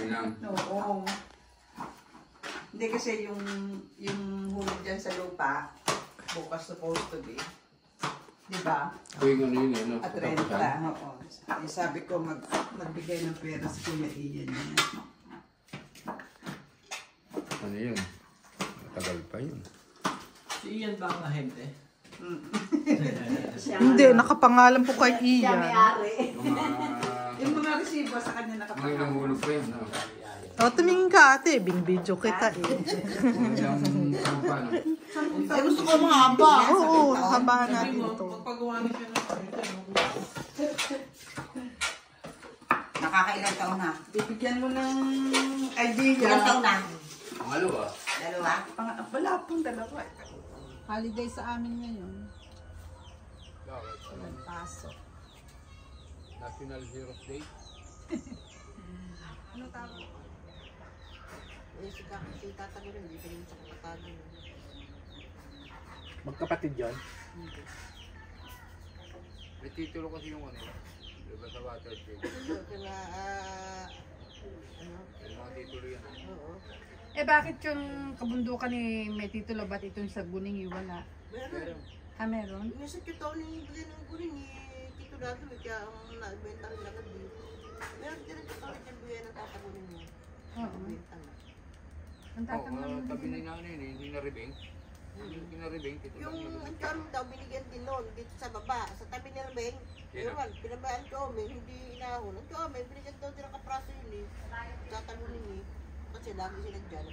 lang. Oo. Hindi kasi yung hulog dyan sa lupa, bukas supposed to be. Diba? Tuwing ano yun, ano? At renta, oo. Sabi ko magbigay ng pera sa Kuya Ian niya. Ano yun? Matagal pa yun. Si Ian ba ang ahente? Hindi, nakapangalan po kay Siya Ian. may-ari. Yung mga resibo sa kanya Mga nakapangalan. ilang hulog pa yun, no? O, tumingin ka ate, binibidyo kita eh. Mga ilang ano pa, no? Ay, gusto ko mahaba. Oo, nakabahan Sabi natin mo, ito. pagpagawa na siya ng ahente, Nakakailan taon na? Bibigyan mo ng idea. Ilan taon na? Pangalo ba? Dalawa? Wala pong dalawa. Holiday sa amin ngayon. Bakit? Pasok. National Heroes Day? Ano tawag? Si tatagal rin, hindi ka rin sa katagal. Magkapatid yan? May titulo kasi yung ano yun. Diba sa Watershed? Kaya, Yung mga titulo yan. oo. Eh bakit yung kabundukan ni may titulo, ba't itong sa Guning wala? Meron. Ah, meron? Yung sa kitaw ni Bigyan ng Gurin ni Tito Dado, kaya ang naibenta rin agad din. Meron din ang kitaw ni Bigyan ng tatagunin niya. Oo. Benta na. Ang Oo, tatanong tabi ni na ano yun, hindi na ribing. Hindi na ribing, titulo Yung yun. ang karo daw binigyan din noon dito sa baba, sa tabi ni Rebeng. Ewan, pinabayaan ko, may hindi inahon. Ang ko, may binigyan daw din ang kapraso yun eh. Tatagunin eh. Kasi lagi sila dyan.